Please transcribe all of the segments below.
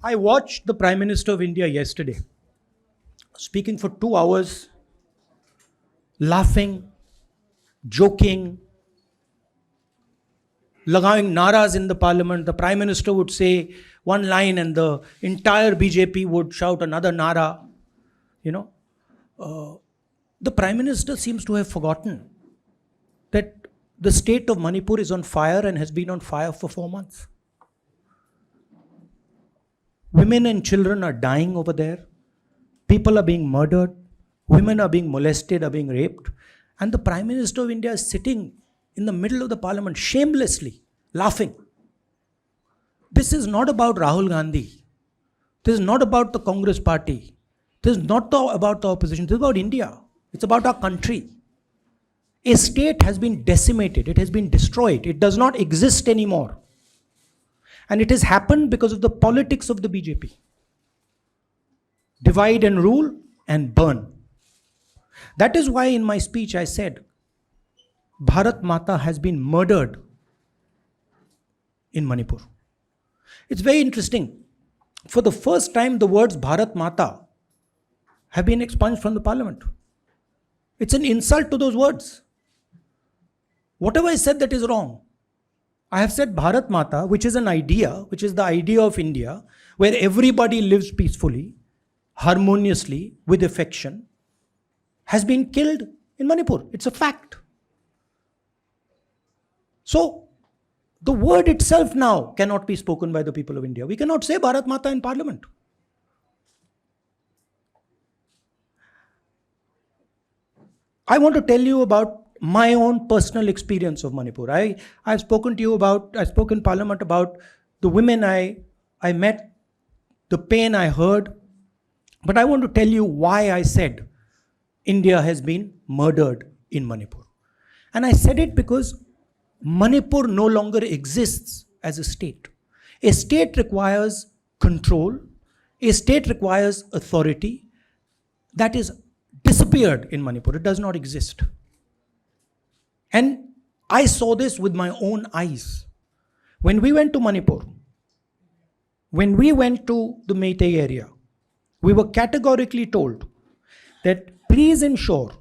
I watched the Prime Minister of India yesterday speaking for 2 hours, laughing, joking, लगाing naras in the parliament. The Prime Minister would say one line and the entire BJP would shout another nara. You know, the Prime Minister seems to have forgotten that the state of Manipur is on fire and has been on fire for 4 months. Women and children are dying over there. People are being murdered. Women are being molested, are being raped. And the Prime Minister of India is sitting in the middle of the parliament, shamelessly laughing. This is not about Rahul Gandhi. This is not about the Congress party. This is not about the opposition. This is about India. It's about our country. A state has been decimated. It has been destroyed. It does not exist anymore. And it has happened because of the politics of the BJP. Divide and rule and burn. That is why in my speech I said, Bharat Mata has been murdered in Manipur. It's very interesting. For the first time, the words Bharat Mata have been expunged from the parliament. It's an insult to those words. Whatever I said that is wrong. I have said Bharat Mata, which is an idea, which is the idea of India, where everybody lives peacefully, harmoniously, with affection, has been killed in Manipur. It's a fact. So, the word itself now cannot be spoken by the people of India. We cannot say Bharat Mata in parliament. I want to tell you about my own personal experience of Manipur. I've spoken to you about, I spoke in parliament about the women I met, the pain I heard. But I want to tell you why I said India has been murdered in Manipur. And I said it because Manipur no longer exists as a state. A state requires control. A state requires authority. That is disappeared in Manipur. It does not exist. And I saw this with my own eyes. When we went to Manipur, when we went to the Meitei area, we were categorically told that please ensure,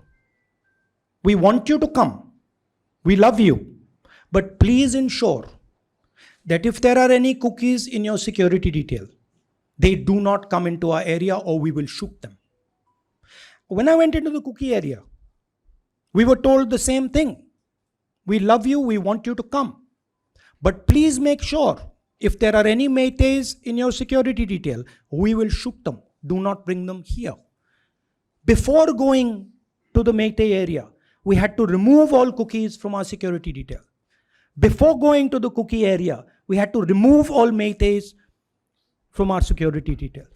we want you to come, we love you, but please ensure that if there are any cookies in your security detail, they do not come into our area or we will shoot them. When I went into the cookie area, we were told the same thing. We love you, we want you to come. But please make sure, if there are any Meiteis in your security detail, we will shoot them. Do not bring them here. Before going to the Meitei area, we had to remove all cookies from our security detail. Before going to the cookie area, we had to remove all Meiteis from our security detail.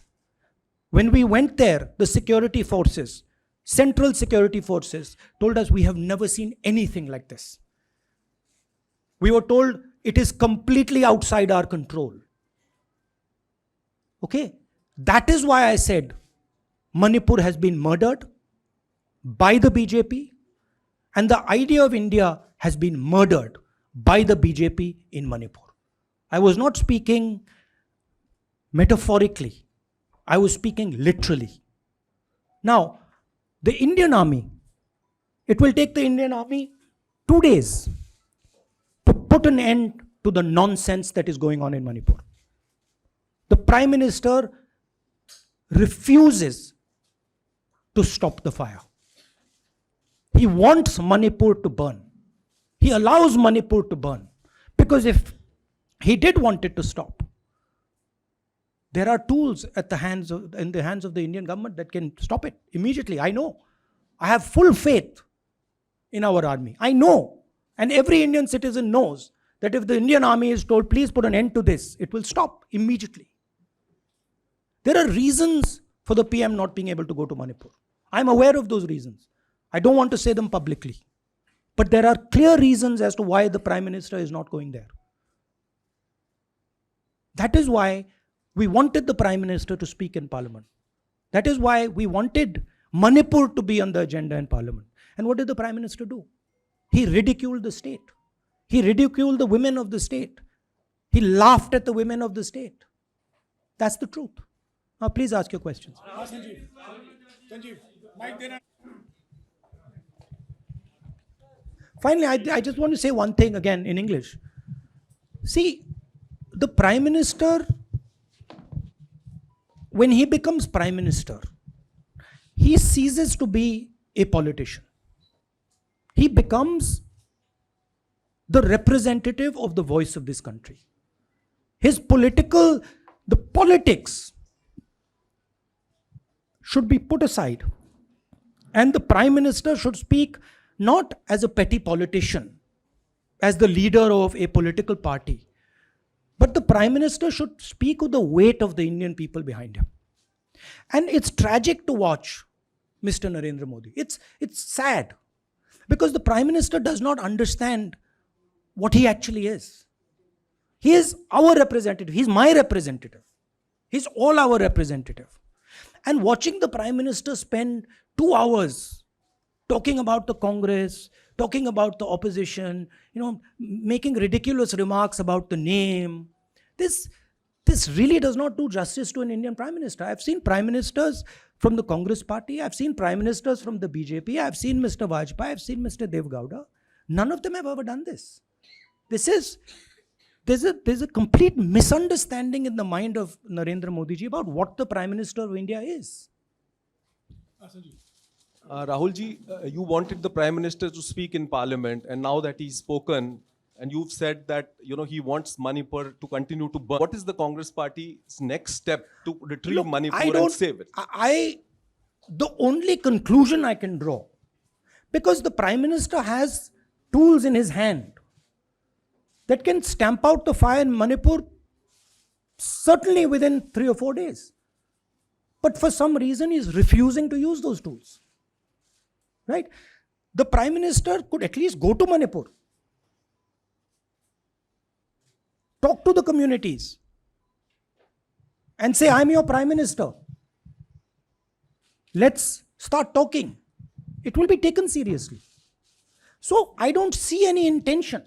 When we went there, the security forces, central security forces, told us we have never seen anything like this. We were told it is completely outside our control. Okay? That is why I said Manipur has been murdered by the BJP and the idea of India has been murdered by the BJP in Manipur. I was not speaking metaphorically. I was speaking literally. Now, the Indian army, it will take the Indian army 2 days to put an end to the nonsense that is going on in Manipur. The Prime Minister refuses to stop the fire. He wants Manipur to burn. He allows Manipur to burn. Because if he did want it to stop, there are tools in the hands of the Indian government that can stop it immediately. I know. I have full faith in our army. I know. And every Indian citizen knows that if the Indian army is told, please put an end to this, it will stop immediately. There are reasons for the PM not being able to go to Manipur. I'm aware of those reasons. I don't want to say them publicly. But there are clear reasons as to why the Prime Minister is not going there. That is why we wanted the Prime Minister to speak in Parliament. That is why we wanted Manipur to be on the agenda in Parliament. And what did the Prime Minister do? He ridiculed the state. He ridiculed the women of the state. He laughed at the women of the state. That's the truth. Now, please ask your questions. Finally, I just want to say one thing again in English. See, the Prime Minister, when he becomes Prime Minister, he ceases to be a politician. He becomes the representative of the voice of this country. The politics should be put aside. And the Prime Minister should speak not as a petty politician, as the leader of a political party, but the Prime Minister should speak with the weight of the Indian people behind him. And it's tragic to watch Mr. Narendra Modi. It's sad because the Prime Minister does not understand what he actually is. He is our representative. He's my representative. He's all our representative. And watching the Prime Minister spend 2 hours talking about the Congress, talking about the opposition, making ridiculous remarks about the name, this really does not do justice to an Indian Prime Minister. I've seen Prime Ministers from the Congress party, I've seen Prime Ministers from the BJP, I've seen Mr. Vajpayee, I've seen Mr. Dev Gowda. None of them have ever done this. There's a complete misunderstanding in the mind of Narendra Modi ji about what the Prime Minister of India is. Rahul ji, you wanted the Prime Minister to speak in Parliament, and now that he's spoken, and you've said that he wants Manipur to continue to burn. What is the Congress Party's next step to retrieve Manipur and save it? The only conclusion I can draw, because the Prime Minister has tools in his hand that can stamp out the fire in Manipur certainly within 3 or 4 days. But for some reason, he's refusing to use those tools. Right? The Prime Minister could at least go to Manipur, talk to the communities, and say, I'm your Prime Minister. Let's start talking. It will be taken seriously. So I don't see any intention